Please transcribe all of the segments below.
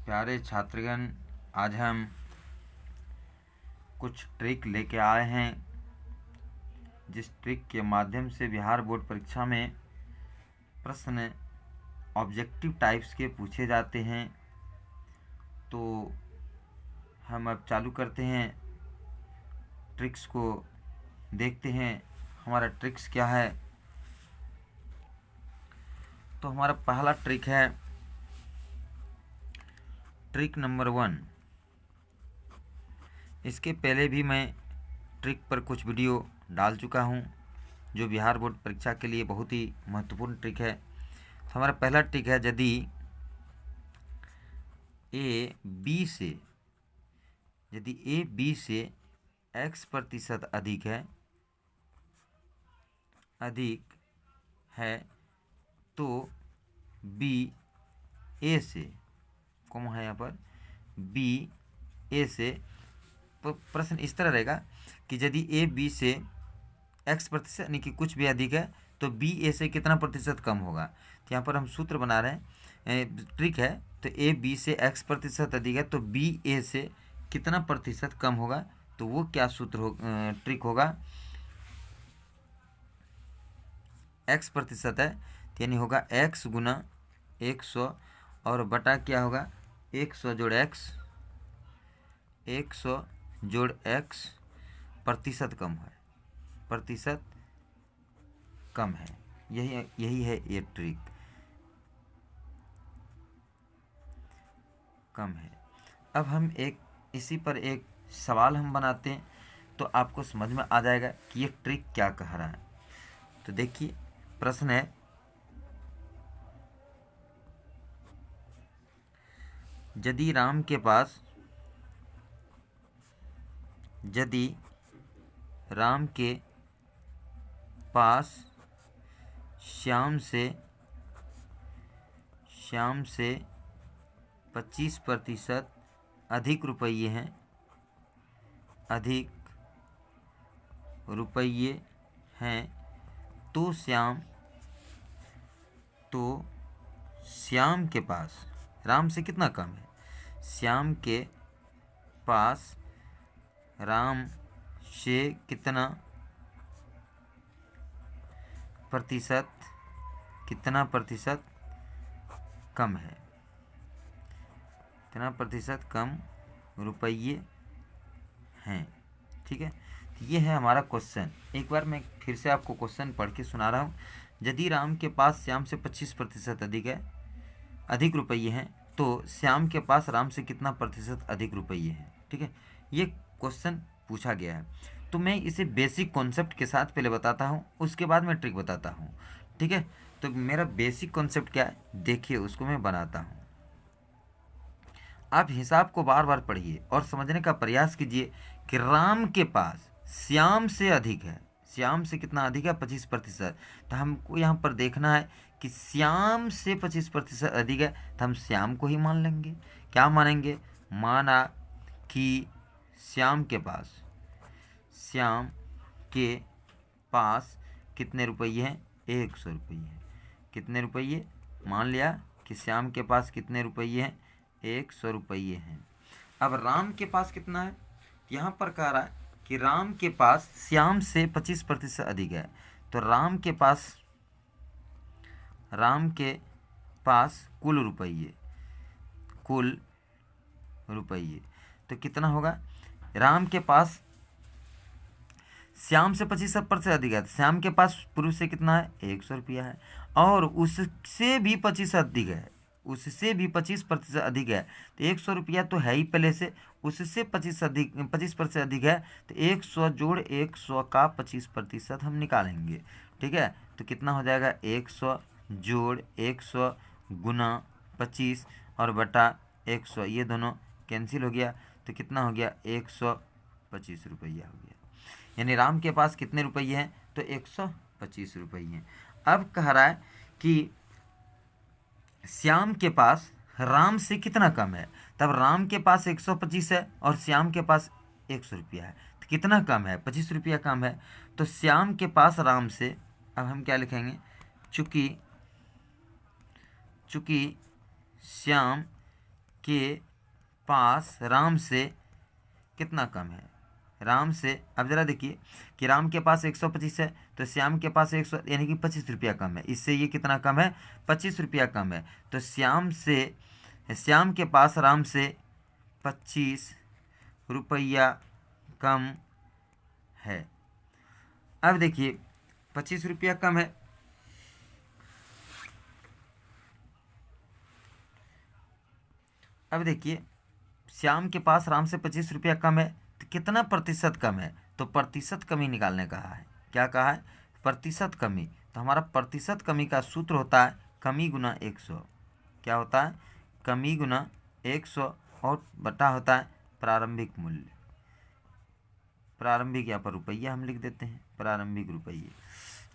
प्यारे छात्रगण, आज हम कुछ ट्रिक लेके आए हैं जिस ट्रिक के माध्यम से बिहार बोर्ड परीक्षा में प्रश्न ऑब्जेक्टिव टाइप्स के पूछे जाते हैं। तो हम अब चालू करते हैं, ट्रिक्स को देखते हैं हमारा ट्रिक्स क्या है। तो हमारा पहला ट्रिक है ट्रिक नंबर 1। इसके पहले भी मैं ट्रिक पर कुछ वीडियो डाल चुका हूं जो बिहार बोर्ड परीक्षा के लिए बहुत ही महत्वपूर्ण ट्रिक है। तो हमारा पहला ट्रिक है, यदि ए बी से x% अधिक है तो बी ए से कौन है यहाँ पर बी ए से प्रश्न इस तरह रहेगा कि यदि ए बी से x% यानी कि कुछ भी अधिक है तो बी ए से कितना प्रतिशत कम होगा। तो यहाँ पर हम सूत्र बना रहे हैं, ट्रिक है। तो ए बी से x% अधिक है तो बी ए से कितना प्रतिशत कम होगा। तो वो क्या सूत्र हो, ट्रिक होगा, x% है यानी होगा x गुना 100 और बटा क्या होगा 100 जोड़ x, 100 जोड़ x, प्रतिशत कम है, प्रतिशत कम है। यही है ये ट्रिक, कम है। अब हम इसी पर एक सवाल हम बनाते हैं तो आपको समझ में आ जाएगा कि ये ट्रिक क्या कह रहा है। तो देखिए प्रश्न है, यदि राम के पास श्याम से 25% अधिक रुपये हैं तो श्याम के पास राम से कितना कम है। श्याम के पास राम से कितना प्रतिशत कम है, कितना प्रतिशत कम रुपये हैं। ठीक है, ये है हमारा क्वेश्चन। एक बार मैं फिर से आपको क्वेश्चन पढ़ के सुना रहा हूँ। यदि राम के पास श्याम से 25% अधिक रुपये हैं तो श्याम के पास राम से कितना प्रतिशत अधिक रुपये हैं। ठीक है, ये क्वेश्चन पूछा गया है। तो मैं इसे बेसिक कॉन्सेप्ट के साथ पहले बताता हूँ, उसके बाद मैं ट्रिक बताता हूँ। ठीक है, तो मेरा बेसिक कॉन्सेप्ट क्या है देखिए, उसको मैं बनाता हूँ। आप हिसाब को बार बार पढ़िए और समझने का प्रयास कीजिए कि राम के पास श्याम से अधिक है, श्याम से कितना अधिक है 25%। तो हमको यहाँ पर देखना है कि श्याम से 25% अधिक है तो हम श्याम को ही मान लेंगे। क्या मानेंगे, माना कि श्याम के पास कितने रुपये हैं, 100 रुपये हैं। कितने रुपये, मान लिया कि श्याम के पास कितने रुपये हैं, 100 रुपये हैं। अब राम के पास कितना है, यहाँ पर कह रहा है कि राम के पास श्याम से 25% अधिक है। तो राम के पास कुल रुपये तो कितना होगा। राम के पास श्याम से 25% अधिक है तो श्याम के पास पूर्व से कितना है, 100 रुपया है। और उससे भी 25 अधिक है, उससे भी 25% अधिक है तो 100 रुपया तो है ही पहले से। उससे 25% अधिक है तो 100 जोड़ 100 का 25% हम निकालेंगे। ठीक है, तो कितना हो जाएगा 100 जोड़ 100 गुना 25 और बटा 100, ये दोनों कैंसिल हो गया तो कितना हो गया 125 रुपया हो गया। यानी राम के पास कितने रुपये हैं तो 125 रुपये हैं। अब कह रहा है कि श्याम के पास राम से कितना कम है, तब राम के पास 125 है और श्याम के पास 100 रुपया है तो कितना कम है, 25 रुपया कम है। तो श्याम के पास राम से, अब हम क्या लिखेंगे, चूँकि श्याम के पास राम से कितना कम है। राम से, अब ज़रा देखिए कि राम के पास 125 है तो श्याम के पास 100 यानी कि 25 रुपया कम है। इससे ये कितना कम है, 25 रुपया कम है। तो श्याम के पास राम से 25 रुपया कम है। अब देखिए 25 रुपया कम है, अब देखिए श्याम के पास राम से 25 रुपया कम है तो कितना प्रतिशत कम है, तो प्रतिशत कमी निकालने कहा है। क्या कहा है, प्रतिशत कमी। तो हमारा प्रतिशत कमी का सूत्र होता है कमी गुना 100। क्या होता है, कमी गुना 100 और बटा होता है प्रारंभिक मूल्य। प्रारंभिक यहाँ पर रुपया हम लिख देते हैं, प्रारंभिक रुपये।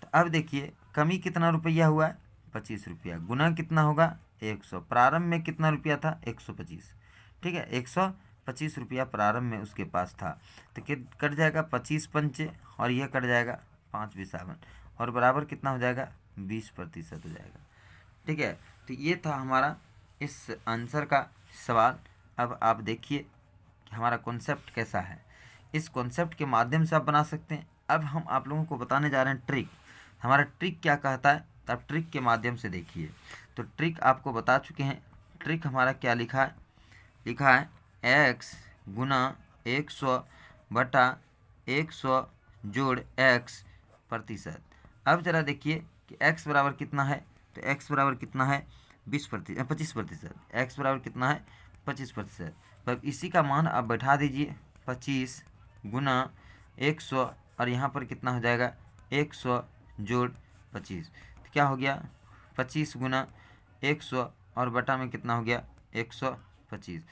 तो अब देखिए कमी कितना रुपया हुआ है, 25 रुपया, गुना कितना होगा 100। प्रारंभ में कितना रुपया था, 125। ठीक है, 125 रुपया प्रारंभ में उसके पास था। तो कट जाएगा 25 पंचे और यह कट जाएगा 5 57 और बराबर कितना हो जाएगा, 20% हो जाएगा। ठीक है, तो ये था हमारा इस आंसर का सवाल। अब आप देखिए कि हमारा कॉन्सेप्ट कैसा है। इस कॉन्सेप्ट के माध्यम से आप बना सकते हैं। अब हम आप लोगों को बताने जा रहे हैं ट्रिक। हमारा ट्रिक क्या कहता है, तो आप ट्रिक के माध्यम से देखिए। तो ट्रिक आपको बता चुके हैं। ट्रिक हमारा क्या लिखा है, लिखा है x गुना 100 बटा 100 जोड़ x प्रतिशत। अब ज़रा देखिए कि x बराबर कितना है, तो x बराबर कितना है 25%। x बराबर कितना है 25%। पर इसी का मान आप बैठा दीजिए 25 गुना 100 और यहाँ पर कितना हो जाएगा 100 जोड़ 25। तो क्या हो गया 25 गुना 100 और बटा में कितना हो गया 125।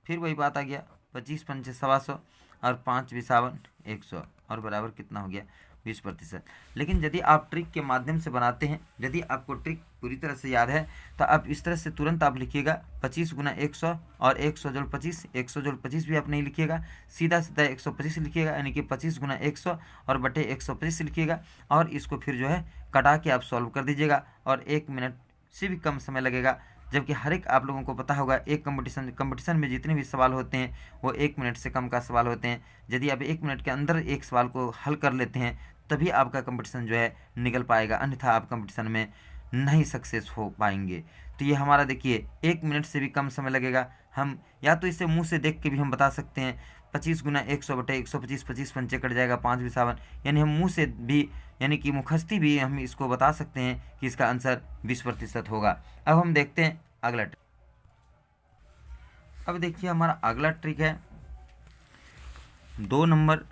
फिर वही बात आ गया 25 पंचे 125 और 5 57 100 और बराबर कितना हो गया 20%। लेकिन यदि आप ट्रिक के माध्यम से बनाते हैं, यदि आपको ट्रिक पूरी तरह से याद है तो आप इस तरह से तुरंत आप लिखिएगा 25 गुना 100 और 100 जोड़ 25। 100 जोड़ 25 भी आप नहीं लिखिएगा, सीधा सीधा 125 लिखिएगा, यानी कि 25 गुना 100 और बटे 125 लिखिएगा और इसको फिर जो है कटा के आप सॉल्व कर दीजिएगा और 1 मिनट से भी कम समय लगेगा। जबकि हर एक आप लोगों को पता होगा एक कंपटीशन में जितने भी सवाल होते हैं वो 1 मिनट से कम का सवाल होते हैं। यदि आप 1 मिनट के अंदर एक सवाल को हल कर लेते हैं तभी आपका कंपटीशन जो है निकल पाएगा, अन्यथा आप कंपटीशन में नहीं सक्सेस हो पाएंगे। तो ये हमारा देखिए 1 मिनट से भी कम समय लगेगा। हम या तो इसे मुंह से देख के भी हम बता सकते हैं 25 गुना 100 बटे 125, 25 पंचे कट जाएगा 5 57, यानी हम मुँह से भी यानी कि मुखस्ती भी हम इसको बता सकते हैं कि इसका आंसर 20% होगा। अब हम देखते हैं अगला ट्रिक। अब देखिए हमारा अगला ट्रिक है 2 नंबर।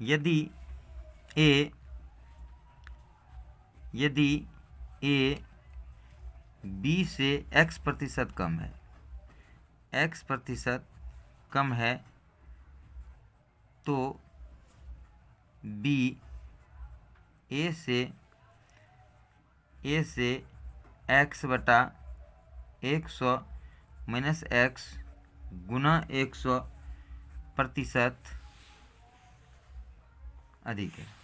यदि ए बी से x% कम है, x% कम है तो बी ए से x बटा 100 माइनस x गुना 100% अधिक है।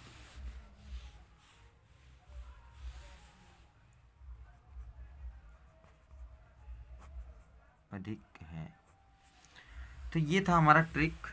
तो ये था हमारा ट्रिक।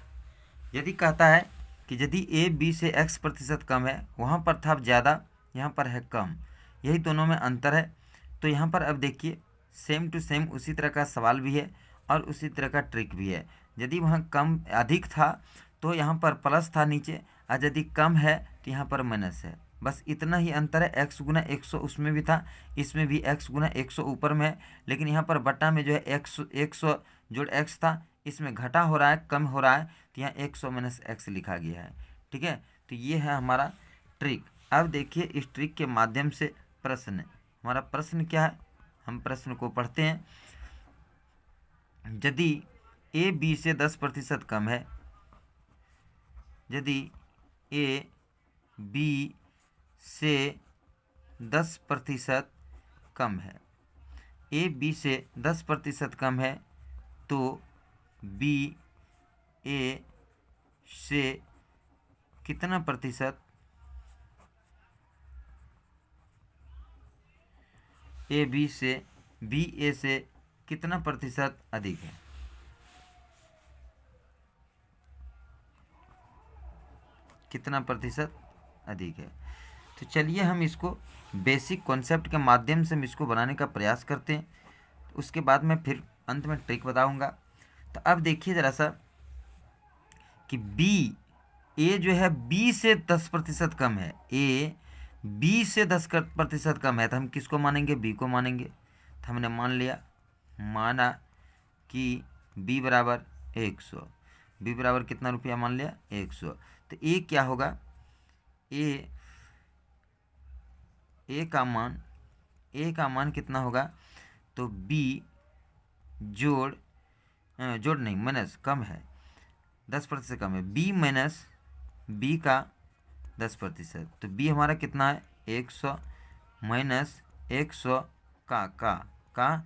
यदि कहता है कि यदि ए बी से x% कम है, वहाँ पर था ज़्यादा, यहाँ पर है कम, यही दोनों में अंतर है। तो यहाँ पर अब देखिए सेम टू सेम उसी तरह का सवाल भी है और उसी तरह का ट्रिक भी है। यदि वहाँ कम अधिक था तो यहाँ पर प्लस था नीचे, और यदि कम है तो यहाँ पर माइनस है। बस इतना ही अंतर है। x गुना 100 उसमें भी था, इसमें भी x गुना 100 ऊपर में है, लेकिन यहाँ पर बटा में जो है 100 जोड़ x था, इसमें घटा हो रहा है, कम हो रहा है, तो यहाँ 100 माइनस x लिखा गया है। ठीक है, तो ये है हमारा ट्रिक। अब देखिए इस ट्रिक के माध्यम से प्रश्न, हमारा प्रश्न क्या है, हम प्रश्न को पढ़ते हैं। यदि ए बी से 10% कम है, यदि ए बी से 10% कम है, ए बी से 10% कम है तो बी ए से कितना प्रतिशत, ए बी से कितना प्रतिशत अधिक है। कितना प्रतिशत अधिक है। तो चलिए हम इसको बेसिक कॉन्सेप्ट के माध्यम से हम इसको बनाने का प्रयास करते हैं, उसके बाद मैं फिर अंत में ट्रिक बताऊंगा। तो अब देखिए ज़रा सा कि बी, ए जो है बी से 10% कम है, ए बी से 10% कम है, तो हम किसको मानेंगे, बी को मानेंगे। तो हमने मान लिया, माना कि बी बराबर 100, बी बराबर कितना रुपया मान लिया, 100। तो ए क्या होगा, ए का मान कितना होगा, तो बी जोड़ नहीं माइनस कम है, 10% कम है, बी माइनस बी का 10%। तो बी हमारा कितना है, 100 माइनस 100 का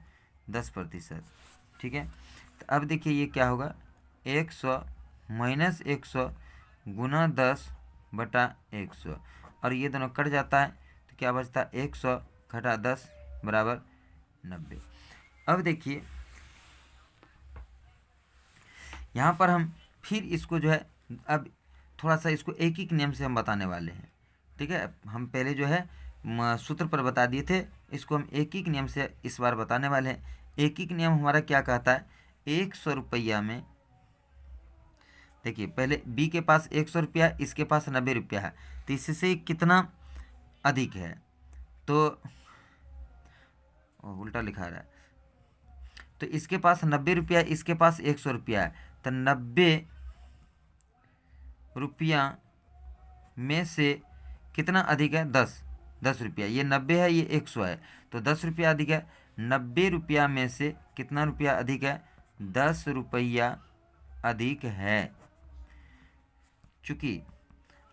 10%। ठीक है। तो अब देखिए ये क्या होगा, 100 माइनस 100 गुना 10/100, और ये दोनों कट जाता है तो क्या बचता है, 100 घटा 10 बराबर 90। अब देखिए यहाँ पर हम फिर इसको जो है, अब थोड़ा सा इसको एक एक नियम से हम बताने वाले हैं। ठीक है, हम पहले जो है सूत्र पर बता दिए थे, इसको हम एक एक नियम से इस बार बताने वाले हैं। एक एक नियम हमारा क्या कहता है, 100 रुपया में, देखिए पहले बी के पास 100 रुपया, इसके पास 90 रुपया है, तो इससे कितना अधिक है, तो उल्टा लिखा रहा है, तो इसके पास 90 रुपया, इसके पास 100 रुपया है, तो 90 रुपया में से कितना अधिक है, 10 रुपया, ये 90 है, ये 100 है, तो 10 रुपया अधिक है। 90 रुपया में से कितना रुपया अधिक है, 10 रुपया अधिक है। चूँकि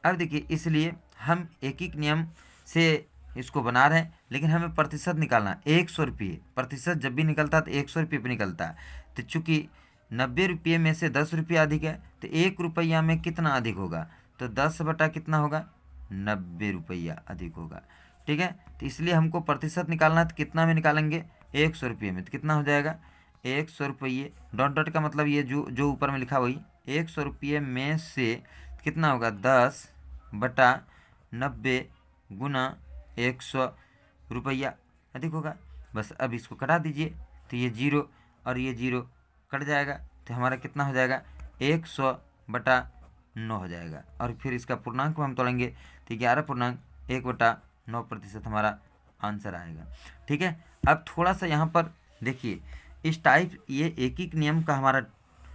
अब देखिए, इसलिए हम एक एक नियम से इसको बना रहे हैं, लेकिन हमें प्रतिशत निकालना है। 100 रुपये प्रतिशत जब भी निकलता है तो 100 रुपये पर निकलता है। तो चूँकि 90 रुपये में से 10 रुपया अधिक है, तो 1 रुपया में कितना अधिक होगा, तो 10 बटा कितना होगा, 90 रुपया अधिक होगा। ठीक है, तो इसलिए हमको प्रतिशत निकालना है, तो कितना में निकालेंगे, 100 रुपये में, तो कितना हो जाएगा, 100 रुपये, डॉट डॉट का मतलब ये जो ऊपर में लिखा वही, 100 रुपये में से कितना होगा, 10 बटा 90 गुना 100 रुपया अधिक होगा। बस अब इसको कटा दीजिए, तो ये 0 और ये 0 कट जाएगा, तो हमारा कितना हो जाएगा, 100/9 हो जाएगा। और फिर इसका पूर्णांक को हम तोड़ेंगे, तो 11.1/9% हमारा आंसर आएगा। ठीक है, अब थोड़ा सा यहाँ पर देखिए, इस टाइप ये एक एक नियम का हमारा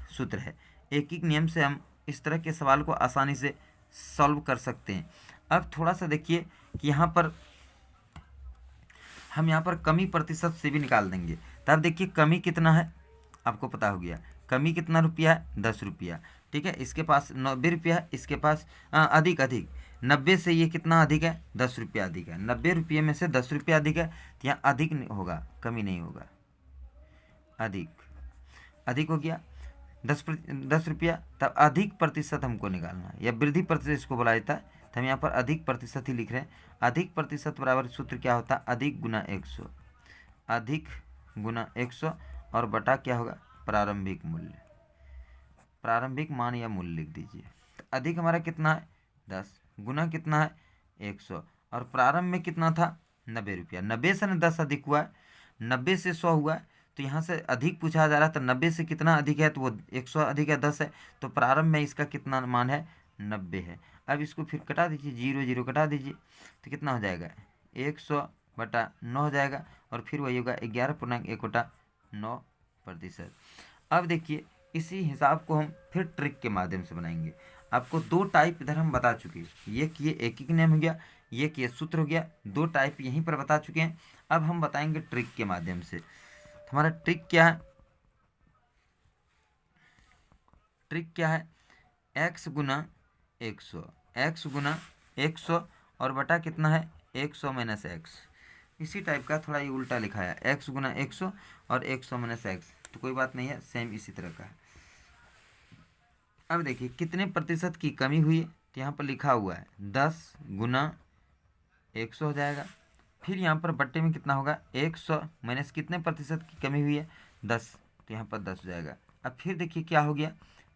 सूत्र है, एक एक नियम से हम इस तरह के सवाल को आसानी से सॉल्व कर सकते हैं। अब थोड़ा सा देखिए कि यहाँ पर हम यहाँ पर कमी प्रतिशत से भी निकाल देंगे। तब देखिए कमी कितना है, आपको पता हो गया, कमी कितना रुपया है, 10 रुपया। ठीक है, इसके पास 90 रुपया है, इसके पास अधिक 90 से ये कितना अधिक है, 10 रुपया अधिक है। 90 रुपये में से 10 रुपया अधिक है, तो यहाँ अधिक होगा, कमी नहीं होगा, अधिक हो गया 10 रुपया। तब अधिक प्रतिशत हमको निकालना है, या वृद्धि प्रतिशत इसको बोला जाता है, तो हम यहाँ पर अधिक प्रतिशत ही लिख रहे हैं। अधिक प्रतिशत बराबर सूत्र क्या होता है, अधिक गुना 100, अधिक गुना 100 और बटा क्या होगा, प्रारंभिक मूल्य, प्रारंभिक मान या मूल्य लिख दीजिए। तो अधिक हमारा कितना है, 10 गुना कितना है, 100, और प्रारंभ में कितना था, 90 रुपया। 90 से 10 अधिक हुआ है, 90 से 100 हुआ है, तो यहाँ से अधिक पूछा जा रहा है, तो 90 से कितना अधिक है, तो वो 100 अधिक है, 10 है, तो प्रारंभ में इसका कितना मान है, 90 है। अब इसको फिर कटा दीजिए, 0 कटा दीजिए, तो कितना हो जाएगा, 100/9 हो जाएगा, और फिर वही होगा 11.1/9%। अब देखिए इसी हिसाब को हम फिर ट्रिक के माध्यम से बनाएंगे। आपको 2 टाइप इधर हम बता चुके हैं, ये कि एक एक नियम हो गया, ये कि सूत्र हो गया, 2 टाइप यहीं पर बता चुके हैं। अब हम बताएंगे ट्रिक के माध्यम से। हमारा ट्रिक क्या है, ट्रिक क्या है, x गुना 100, x गुना 100 और बटा कितना है, 100 माइनस एक्स। इसी टाइप का थोड़ा ये उल्टा लिखा है, x गुना 100 और 100 माइनस एक्स, तो कोई बात नहीं है, सेम इसी तरह का है। अब देखिए कितने प्रतिशत की कमी हुई है, तो यहाँ पर लिखा हुआ है 10 गुना 100 हो जाएगा, फिर यहाँ पर बट्टे में कितना होगा, 100 माइनस कितने प्रतिशत की कमी हुई है, 10, तो यहाँ पर 10 हो जाएगा। अब फिर देखिए क्या हो गया,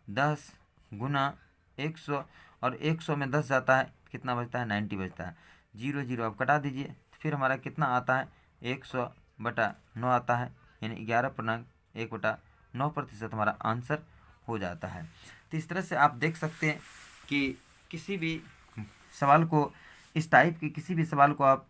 10 गुना 100, और 100 में 10 जाता है, कितना बचता है, 90 बचता है। 0 0 अब कटा दीजिए, फिर हमारा कितना आता है, 100/9 आता है, यानी 11.1/9% हमारा आंसर हो जाता है। तो इस तरह से आप देख सकते हैं कि किसी भी सवाल को, इस टाइप के किसी भी सवाल को आप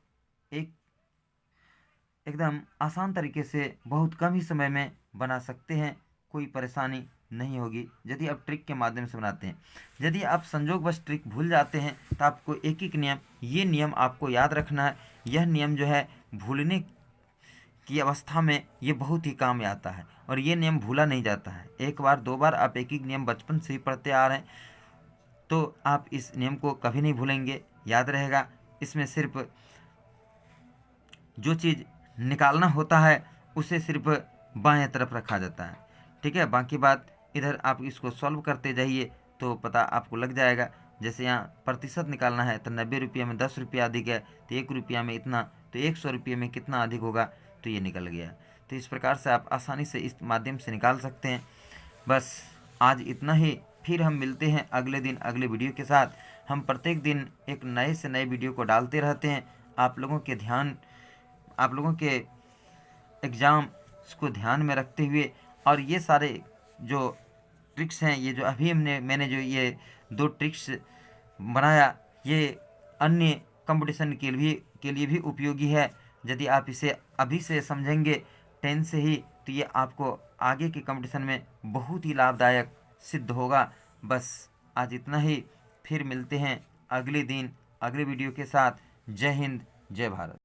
एकदम आसान तरीके से बहुत कम ही समय में बना सकते हैं, कोई परेशानी नहीं होगी यदि आप ट्रिक के माध्यम से बनाते हैं। यदि आप संजोगवश ट्रिक भूल जाते हैं तो आपको एक एक नियम, ये नियम आपको याद रखना है। यह नियम जो है भूलने की अवस्था में ये बहुत ही काम में आता है, और ये नियम भूला नहीं जाता है। एक बार दो बार आप एक एक नियम बचपन से ही पढ़ते आ रहे हैं तो आप इस नियम को कभी नहीं भूलेंगे, याद रहेगा। इसमें सिर्फ जो चीज़ निकालना होता है उसे सिर्फ बाएं तरफ रखा जाता है, ठीक है। बाकी बात इधर आप इसको सॉल्व करते जाइए तो पता आपको लग जाएगा। जैसे यहाँ प्रतिशत निकालना है तो 90 रुपये में 10 रुपया अधिक है, तो 1 रुपया में इतना, तो 100 रुपये में कितना अधिक होगा, तो ये निकल गया। तो इस प्रकार से आप आसानी से इस माध्यम से निकाल सकते हैं। बस आज इतना ही, फिर हम मिलते हैं अगले दिन अगले वीडियो के साथ। हम प्रत्येक दिन एक नए से नए वीडियो को डालते रहते हैं। आप लोगों के एग्ज़ाम को ध्यान में रखते हुए, और ये सारे जो ट्रिक्स हैं, ये जो अभी मैंने जो ये 2 ट्रिक्स बनाया, ये अन्य कंपटीशन के लिए भी उपयोगी है। यदि आप इसे अभी से समझेंगे 10 से ही, तो ये आपको आगे के कंपटीशन में बहुत ही लाभदायक सिद्ध होगा। बस आज इतना ही, फिर मिलते हैं अगले दिन अगले वीडियो के साथ। जय हिंद, जय भारत।